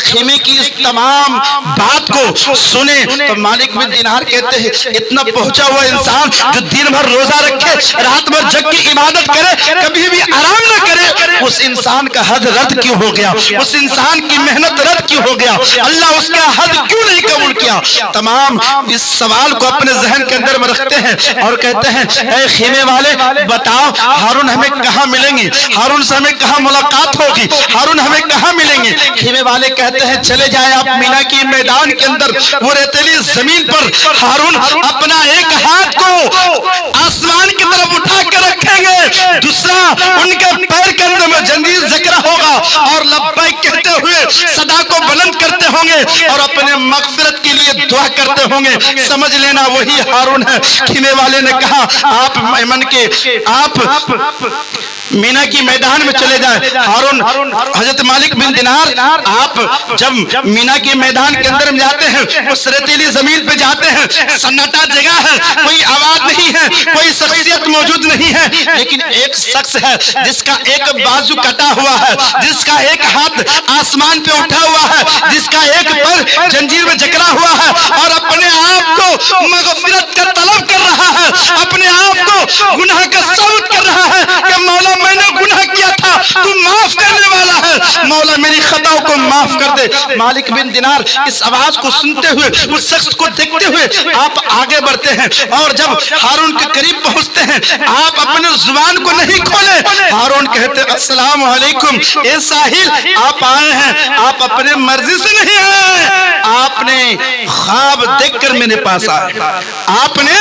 خیمے کی اس تمام بات کو سنے تو مالک بن دینار کہتے ہیں اتنا پہنچا ہوا انسان جو دن بھر روزہ رکھے رات بھر جگ کی عبادت کرے کبھی بھی آرام نہ کرے اس انسان کا حج رد کیوں ہو گیا اس انسان کی محنت رد کیوں ہو گیا اللہ اس کا حج کیوں نہیں قبول کیا تمام اس سوال کو اپنے ذہن کے اندر میں رکھتے ہیں اور کہتے ہیں اے خیمے والے بتاؤ ہارون ہمیں کہاں ملیں گے ہارون سے ہمیں کہاں ملاقات ہوگی ہارون ہمیں کہاں ملیں گے خیمے والے کہتے ہیں چلے جائیں آپ مینا کی میدان کے اندر وہ ریتیلی زمین پر ہارون اپنا ایک ہاتھ کو آسمان کی طرف اٹھا کر رکھیں گے دوسرا ان کے پیر کے اندر میں جنگیز ذکر ہوگا اور لبیک کہتے ہوئے صدا کو بلند کرتے ہوں گے اور اپنے مغفرت کے لیے دعا کرتے ہوں گے سمجھ لینا وہی ہارون ہے خیمے والے نے کہا آپ ایمن کے آپ مینا کی میدان میں چلے جائیں ہارون حضرت مالک بن دینار آپ جب مینا کے میدان کے اندر میں جاتے ہیں اس ریتیلی زمین پہ جاتے ہیں سناٹا جگہ ہے کوئی آواز نہیں ہے کوئی شخصیت موجود نہیں ہے لیکن ایک شخص ہے جس کا ایک بازو کٹا ہوا ہے جس کا ایک ہاتھ آسمان پہ اٹھا ہوا ہے جس کا ایک پر جنجیر میں جکڑا ہوا ہے اور اپنے آپ کو مغفرت کا طلب کر رہا ہے اپنے آپ کو گناہ کا ثابت کر رہا ہے کہ مولا میں نے گناہ کیا تھا تو معاف کرنے والا ہے مولا میری خطاؤں کو معاف کر دے مالک بن دینار اس آواز کو سنتے ہوئے اس شخص کو دیکھتے ہوئے آپ آگے بڑھتے ہیں اور جب ہارون کے قریب پہنچتے ہیں آپ اپنے زبان کو نہیں کھولے ہارون کہتے السلام علیکم اے ساحل آپ آئے ہیں آپ اپنے مرضی سے نہیں آئے آپ نے خواب دیکھ کر میرے پاس آئے آپ نے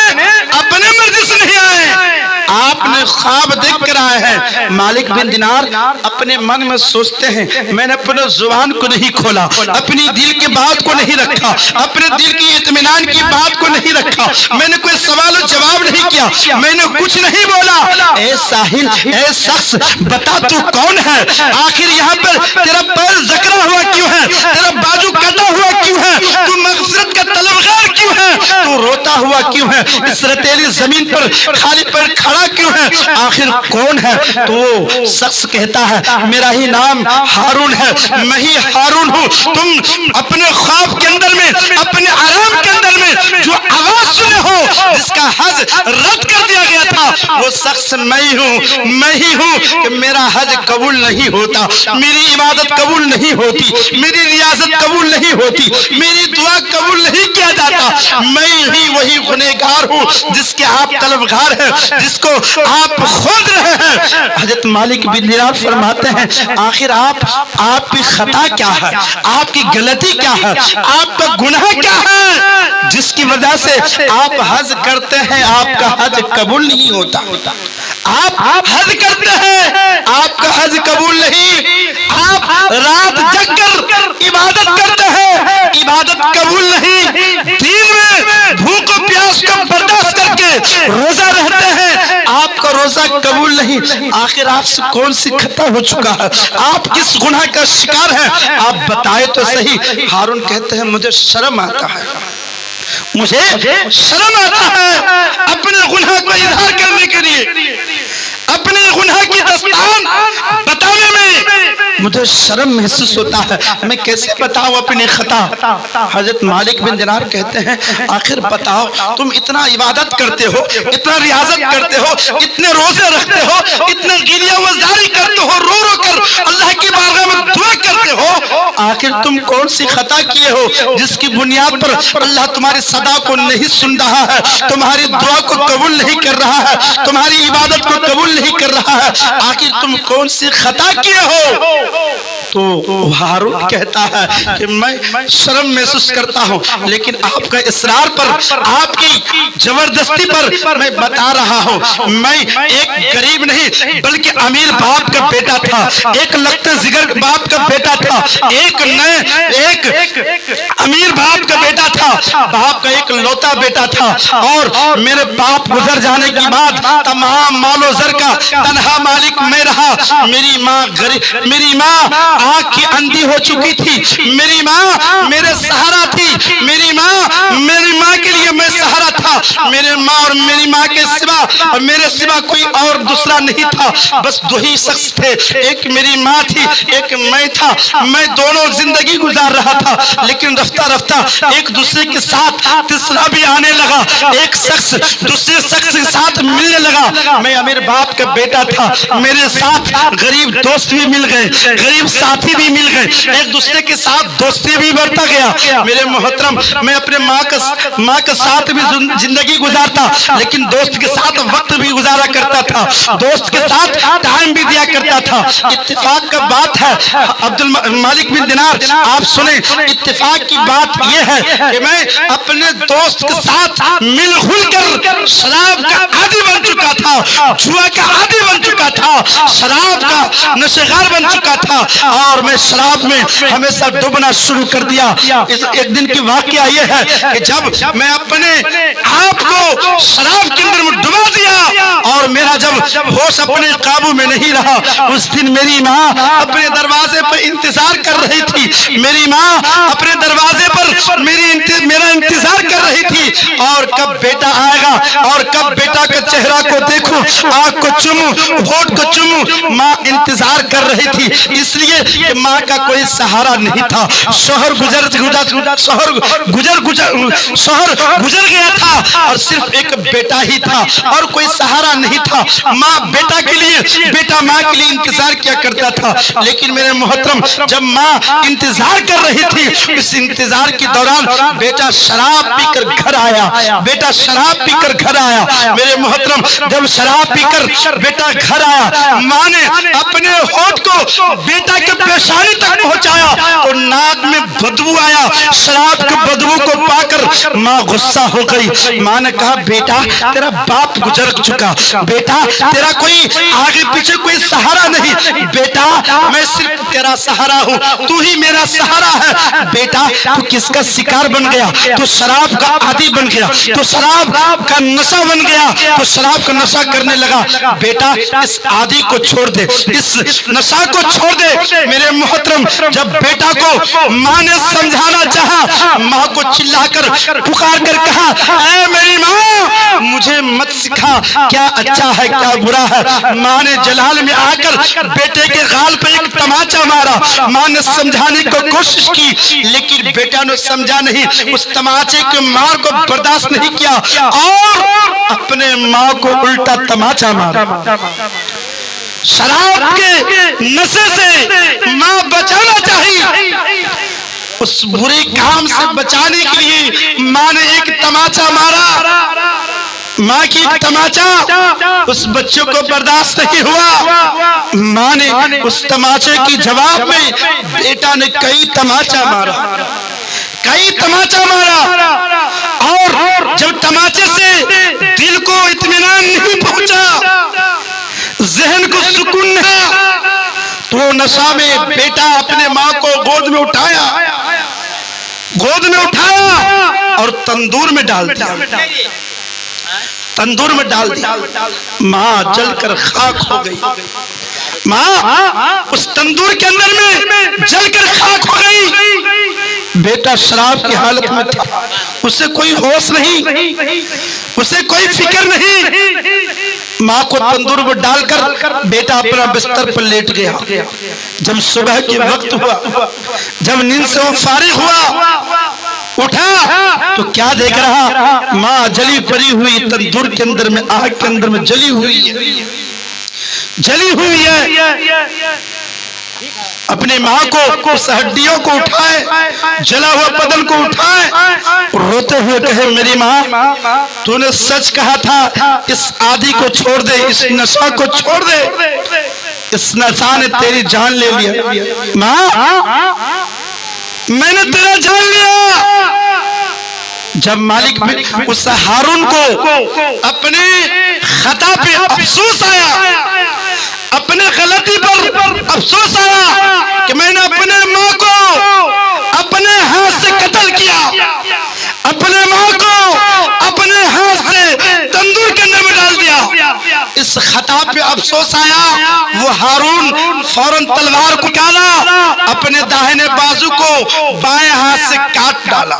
اپنے مرضی سے نہیں آئے آپ نے خواب دیکھ کر آئے ہیں مالک بن دینار اپنے من میں سوچتے ہیں میں نے اپنے زبان کو نہیں کھولا اپنی دل کی بات کو نہیں رکھا اپنے دل کی اطمینان کی بات کو نہیں رکھا میں نے کوئی سوال و جواب نہیں کیا میں نے کچھ نہیں بولا اے ساحل اے شخص بتا تو کون ہے آخر یہاں پر تیرا پیر جکڑا ہوا کیوں ہے تیرا بازو کٹا ہوا کیوں ہے تو مغفرت کا طلبگار کیوں ہے تو روتا ہوا کیوں ہے اس ریتیلی زمین پر خالی پر کھڑا کیوں ہے آخر کون ہے تو وہ شخص کہتا ہے میرا ہی نام ہارون ہے میں ہی ہارون ہوں تم اپنے خواب کے اندر میں اپنے آرام کے اندر میں جو آواز سنے ہو جس کا حج رد کر دیا گیا تھا وہ شخص میں ہی ہوں کہ میرا حج قبول نہیں ہوتا میری عبادت قبول نہیں ہوتی میری ریاضت قبول نہیں ہوتی میری دعا قبول نہیں کیا جاتا میں ہی وہی گنہگار ہوں جس کے آپ طلبگار ہیں جس کو آپ خود رہے ہیں حضرت مالک بن دینار فرماتے ہیں آخر آپ کی خطا کیا ہے آپ کی غلطی کیا ہے آپ کا گناہ کیا ہے جس کی وجہ سے آپ حج کرتے ہیں آپ کا حج قبول نہیں ہوتا آپ حج کرتے ہیں آپ کا حج قبول نہیں آپ رات جگ کر عبادت کرتے ہیں عبادت قبول نہیں دین میں بھوک و پیاس کو برداشت کر کے روزہ رہتے ہیں آپ کا روزہ قبول نہیں آخر آپ سے کون سی خطا ہو چکا ہے آپ کس گناہ کا شکار ہیں آپ بتائے تو صحیح ہارون کہتے ہیں مجھے شرم آتا ہے مجھے شرم آتا ہے اپنے گناہ کو اظہار کرنے کے لیے اپنے گناہ کی داستان بتانے میں مجھے شرم محسوس ہوتا ہے میں کیسے بتاؤں اپنی خطا حضرت مالک بن دینار کہتے ہیں آخر بتاؤ تم اتنا عبادت کرتے ہو اتنا ریاضت کرتے ہو اتنے روزے رکھتے ہو اتنے گریہ وزاری کرتے ہو رو رو کر اللہ کی بارگاہ میں دعا کرتے ہو آخر تم کون سی خطا کیے ہو جس کی بنیاد پر اللہ تمہاری صدا کو نہیں سن رہا ہے تمہاری دعا کو قبول نہیں کر رہا ہے تمہاری عبادت کو قبول نہیں کر رہا ہے آخر تم کون سی خطا کیے ہو تو ہارون کہتا ہے کہ میں شرم محسوس کرتا ہوں لیکن آپ کا اصرار پر آپ کی زبردستی پر میں بتا رہا ہوں میں ایک غریب نہیں بلکہ امیر باپ کا بیٹا تھا ایک لخت جگر باپ کا بیٹا تھا ایک امیر باپ کا بیٹا تھا باپ کا ایک لوتا بیٹا تھا اور میرے باپ گزر جانے کے بعد تمام مال و زر کا تنہا مالک میں رہا میری ماں آنکھ کی اندھی ہو چکی تھی میری ماں میرے سہارا تھی میری ماں کے لیے میں سہارا تھا میرے ماں اور میری ماں کے سوا اور میرے سوا کوئی اور دوسرا نہیں تھا، بس دو ہی شخص تھے، ایک میری ماں تھی، ایک میں تھا۔ میں دونوں زندگی گزار رہا تھا، لیکن رفتہ رفتہ ایک دوسرے کے ساتھ تیسرا بھی آنے لگا، ایک شخص دوسرے شخص کے ساتھ ملنے لگا۔ میں امیر باپ کا بیٹا تھا، میرے ساتھ غریب دوست بھی مل گئے، غریب ساتھی بھی مل گئے، ایک دوسرے کے ساتھ دوستی بھی بڑھتا گیا۔ میرے محترم، میں اپنے ماں کے ساتھ بھی زندگی گزارتا، لیکن دوست کے ساتھ وقت بھی گزارا کرتا تھا، دوست کے ساتھ ٹائم بھی دیا کرتا تھا۔ اتفاق کا بات ہے عبد المالک بن دینار، آپ سنیں، اتفاق کی بات یہ ہے کہ میں اپنے دوست کے ساتھ مل کھل کر شراب کا عادی بن چکا تھا، جوا کا عادی بن چکا تھا، شراب کا نشہار بن چکا تھا، اور میں شراب میں ہمیشہ ڈوبنا شروع کر دیا۔ ایک دن کی واقعہ یہ ہے کہ جب میں اپنے آپ کو شراب کے اندر میں ڈبا دیا اور میرا جب ہوش اپنے قابو میں نہیں رہا، اس دن میری ماں اپنے دروازے پر انتظار کر رہی تھی، میری ماں اپنے دروازے پر میرا انتظار کر رہی تھی، اور کب بیٹا آئے گا اور کب بیٹا کا چہرہ کو دیکھوں، آنکھ کو چوموں، ہونٹ کو چوموں، ماں انتظار کر رہی تھی، اس لیے کہ ماں کا کوئی سہارا نہیں تھا۔ شوہر گزر گیا تھا اور صرف ایک بیٹا ہی تھا اور کوئی سہارا نہیں تھا۔ ماں بیٹا کے لیے، بیٹا ماں کے لیے انتظار کیا کرتا تھا، لیکن میرے محترم جب ماں انتظار کر رہی تھی، اس انتظار کے دوران بیٹا شراب پی کر گھر آیا، بیٹا شراب پی کر گھر آیا۔ میرے محترم جب شراب پی کر بیٹا گھر آیا، ماں نے اپنے ہونٹ کو بیٹا کے پیشانی تک پہنچایا تو ناک میں بدبو آیا، شراب کے بدبو کو پا کر ماں غصہ ہو گئی۔ ماں نے کہا بیٹا تیرا باپ گزر چکا، بیٹا تیرا کوئی آگے پیچھے کوئی سہارا نہیں، بیٹا میں صرف تیرا سہارا ہوں، تو ہی میرا سہارا ہے۔ بیٹا تو کس کا شکار بن گیا؟ تو شراب کا عادی بن گیا، تو شراب کا نشہ بن گیا، تو شراب کا نشہ کرنے لگا۔ بیٹا اس عادی کو چھوڑ دے، اس نشہ کو چھوڑ دے۔ میرے محترم جب بیٹا کو ماں نے سمجھانا چاہا، ماں کو چلا کر پکار کر کہا اے میری ماں مجھے مت سکھا کیا اچھا ہے کیا برا ہے۔ ماں نے جلال میں آ کر بیٹے کے غال پہ ایک تماچا مارا۔ ماں نے سمجھانے کو کوشش کی لیکن بیٹا نے سمجھا نہیں، اس تماچے کے مار کو برداشت نہیں کیا اور اپنے ماں کو الٹا تماچا مارا۔ شراب کے نشے سے ماں بچانا چاہیے، اس برے کام سے بچانے کے لیے ماں نے ایک تماچا مارا۔ ماں کی تماچا اس بچوں کو برداشت نہیں ہوا، ماں نے اس تماچے کی جواب میں بیٹا نے کئی تماچا مارا، کئی تماچا مارا، اور جب تماچے سے دل کو اطمینان نہیں پہنچا، ذہن کو سکون نہ، تو نشہ میں بیٹا اپنے ماں کو گود میں اٹھایا، اور تندور میں ڈال دیا، تندور میں ڈال دیا۔ ماں جل کر خاک ہو گئی، ماں اس تندور کے اندر میں جل کر خاک ہو گئی۔ بیٹا شراب کی حالت میں تھا، اسے کوئی ہوش نہیں، اسے کوئی فکر نہیں۔ ماں کو تندور میں ڈال کر بیٹا اپنا بستر پر لیٹ گیا۔ جب صبح کے وقت ہوا، جب نیند سے وہ فارغ ہوا، اٹھا تو کیا دیکھ رہا؟ ماں جلی پڑی ہوئی تندور کے اندر میں، آگ کے اندر میں جلی ہوئی ہے، جلی ہوئی ہے۔ اپنے ماں کو اس ہڈیوں کو اٹھائے، جلا ہوا بدن کو اٹھائے، روتے ہوئے کہے میری ماں تو نے سچ کہا تھا، اس عادی کو چھوڑ دے، اس نشہ کو چھوڑ دے، اس نشہ نے تیری جان لے لیا۔ ماں میں نے تیرا جان لیا۔ جب مالک اس ہارون کو اپنے خطا پہ افسوس آیا، اپنے غلطی پر افسوس آیا کہ میں نے اپنے ماں کو اپنے ہاتھ سے قتل کیا، اپنے ماں کو اپنے ہاتھ سے تندور کے اندر میں ڈال دیا، اس خطا پہ افسوس آیا۔ وہ ہارون فوراً تلوار کو نکالا، اپنے داہنے بازو کو بائیں ہاتھ سے کاٹ ڈالا،